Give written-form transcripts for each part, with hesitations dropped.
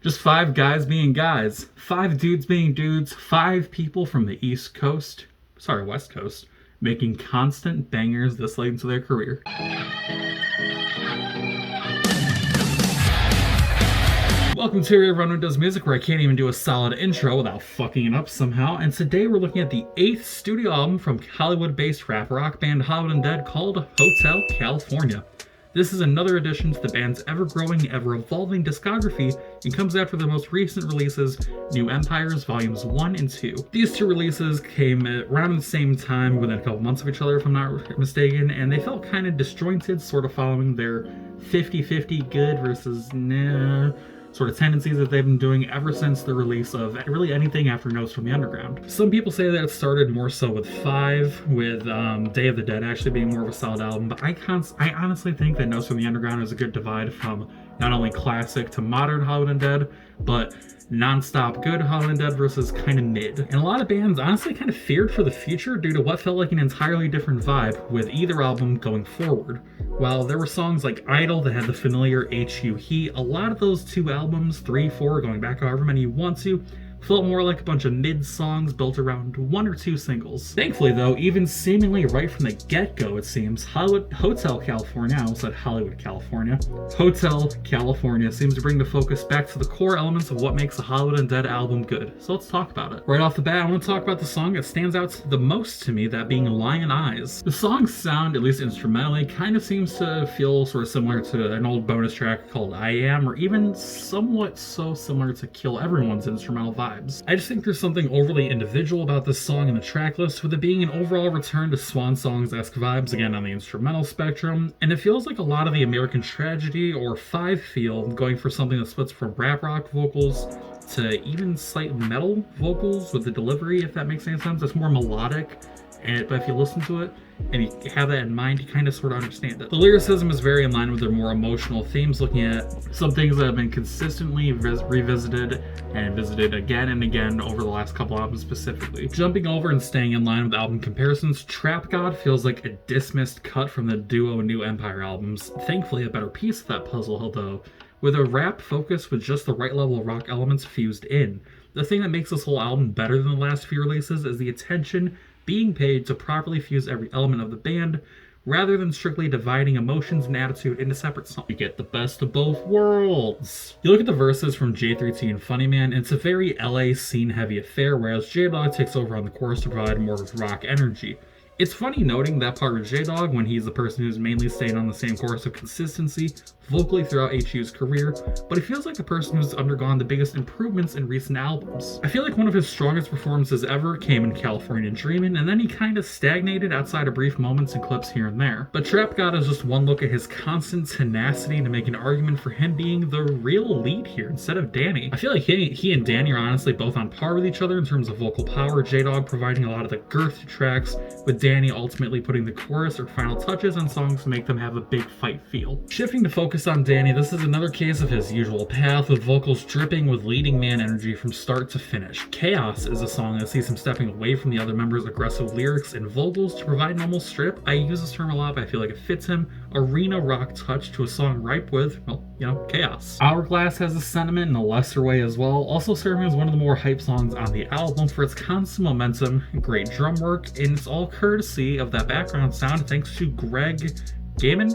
Just five guys being guys, five dudes being dudes, five people from the West Coast, making constant bangers this late into their career. Welcome to Everyone Who Does Music, where I can't even do a solid intro without fucking it up somehow, and today we're looking at the 8th studio album from Hollywood-based rap rock band Hollywood Undead called Hotel California. This is another addition to the band's ever-growing, ever-evolving discography and comes after their most recent releases, New Empires Volumes 1 and 2. These two releases came around the same time, within a couple months of each other if I'm not mistaken, and they felt kind of disjointed, sort of following their 50-50 good versus nah sort of tendencies that they've been doing ever since the release of really anything after Notes from the Underground. Some people say that it started more so with 5, with Day of the Dead actually being more of a solid album, but I honestly think that Notes from the Underground is a good divide from not only classic to modern Hollywood Undead, but non-stop good Hollywood Undead versus kind of mid. And a lot of bands honestly kind of feared for the future due to what felt like an entirely different vibe with either album going forward. While there were songs like Idol that had the familiar HU heat, a lot of those two albums, 3, 4, going back however many you want to, felt more like a bunch of mid-songs built around 1 or 2 singles. Thankfully though, even seemingly right from the get-go it seems, Hotel California seems to bring the focus back to the core elements of what makes a Hollywood Undead album good. So let's talk about it. Right off the bat, I want to talk about the song that stands out the most to me, that being Lion Eyes. The song's sound, at least instrumentally, kind of seems to feel sort of similar to an old bonus track called I Am, or even somewhat so similar to Kill Everyone's instrumental vibe. I just think there's something overly individual about this song in the track list, with it being an overall return to Swan Songs-esque vibes again on the instrumental spectrum, and it feels like a lot of the American Tragedy or 5 feel, going for something that splits from rap rock vocals to even slight metal vocals with the delivery, if that makes any sense. It's more melodic, but if you listen to it and you have that in mind, you kind of sort of understand it. The lyricism is very in line with their more emotional themes, looking at some things that have been consistently revisited and visited again and again over the last couple albums specifically. Jumping over and staying in line with album comparisons, Trap God feels like a dismissed cut from the duo New Empire albums. Thankfully a better piece of that puzzle though, with a rap focus with just the right level of rock elements fused in. The thing that makes this whole album better than the last few releases is the attention being paid to properly fuse every element of the band, rather than strictly dividing emotions and attitude into separate songs. You get the best of both worlds. You look at the verses from J3T and Funny Man, and it's a very LA scene-heavy affair, whereas J-Dog takes over on the chorus to provide more of rock energy. It's funny noting that part with J-Dog when he's the person who's mainly staying on the same course of consistency vocally throughout HU's career, but he feels like the person who's undergone the biggest improvements in recent albums. I feel like one of his strongest performances ever came in California Dreamin', and then he kind of stagnated outside of brief moments and clips here and there. But Trap God is just one look at his constant tenacity to make an argument for him being the real lead here instead of Danny. I feel like he and Danny are honestly both on par with each other in terms of vocal power, J-Dog providing a lot of the girth to tracks, with Danny ultimately putting the chorus or final touches on songs to make them have a big fight feel. Shifting to focus on Danny, this is another case of his usual path, with vocals dripping with leading man energy from start to finish. Chaos is a song that sees him stepping away from the other members' aggressive lyrics and vocals to provide an almost strip, I use this term a lot but I feel like it fits him, arena rock touch to a song ripe with, well, you know, chaos. Hourglass has a sentiment in a lesser way as well, also serving as one of the more hype songs on the album for its constant momentum, great drum work, and it's all courtesy of that background sound thanks to Greg Gammon,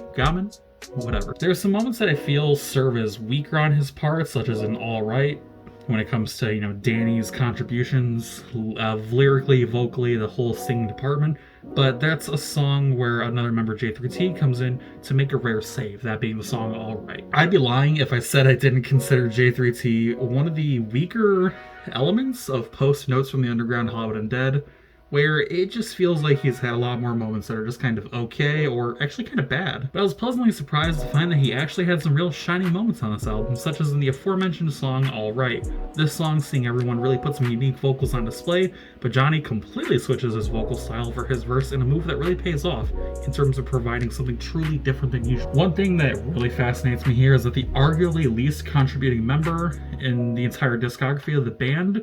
whatever. There are some moments that I feel serve as weaker on his part, such as in All Right, when it comes to, you know, Danny's contributions lyrically, vocally, the whole singing department, but that's a song where another member, J3T, comes in to make a rare save, that being the song All Right. I'd be lying if I said I didn't consider J3T one of the weaker elements of post Notes from the Underground Hollywood Undead, where it just feels like he's had a lot more moments that are just kind of okay or actually kind of bad. But I was pleasantly surprised to find that he actually had some real shining moments on this album, such as in the aforementioned song All Right. This song, seeing everyone really put some unique vocals on display, but Johnny completely switches his vocal style for his verse in a move that really pays off in terms of providing something truly different than usual. One thing that really fascinates me here is that the arguably least contributing member in the entire discography of the band,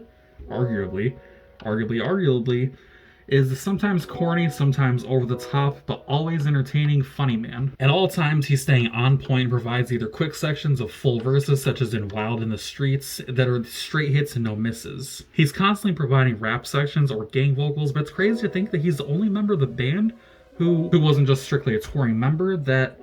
arguably, is the sometimes corny, sometimes over the top, but always entertaining funny man. At all times, he's staying on point and provides either quick sections of full verses, such as in Wild in the Streets, that are straight hits and no misses. He's constantly providing rap sections or gang vocals, but it's crazy to think that he's the only member of the band who wasn't just strictly a touring member that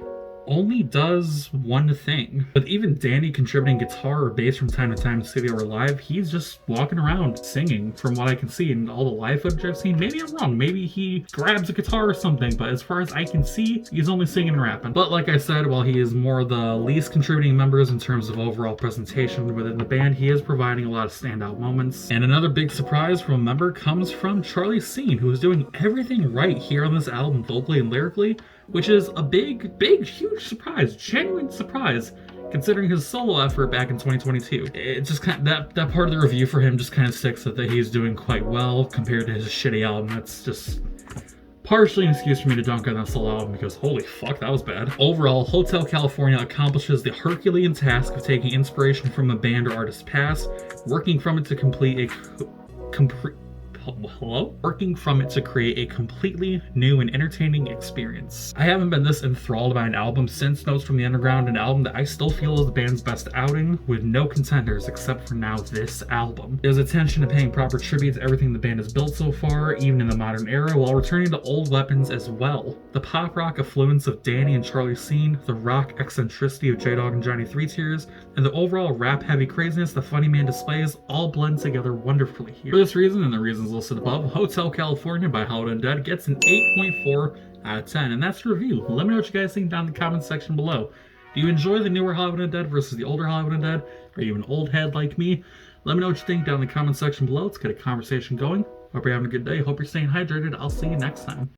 only does one thing. With even Danny contributing guitar or bass from time to time in studio or live, he's just walking around singing from what I can see in all the live footage I've seen. Maybe I'm wrong, maybe he grabs a guitar or something, but as far as I can see, he's only singing and rapping. But like I said, while he is more the least contributing members in terms of overall presentation within the band, he is providing a lot of standout moments. And another big surprise from a member comes from Charlie Scene, who is doing everything right here on this album vocally and lyrically, which is a big, huge surprise, genuine surprise, considering his solo effort back in 2022. It just kind of, that part of the review for him just kind of sticks that he's doing quite well compared to his shitty album. That's just partially an excuse for me to dunk on that solo album because holy fuck, that was bad. Overall, Hotel California accomplishes the Herculean task of taking inspiration from a band or artist's past, working from it to create a completely new and entertaining experience. I haven't been this enthralled by an album since Notes from the Underground, an album that I still feel is the band's best outing, with no contenders except for now this album. There's attention to paying proper tribute to everything the band has built so far, even in the modern era, while returning to old weapons as well. The pop rock affluence of Danny and Charlie Scene, the rock eccentricity of J-Dog and Johnny Three Tears, and the overall rap-heavy craziness the Funny Man displays all blend together wonderfully here. For this reason and the reasons listed above, Hotel California by Holiday Undead gets an 8.4 out of 10, and that's the review. Let me know what you guys think down in the comments section below. Do you enjoy the newer Hollywood Undead versus the older Hollywood Undead? Are you an old head like me? Let me know what you think down in the comment section below. Let's get a conversation going. Hope you're having a good day. Hope you're staying hydrated. I'll see you next time.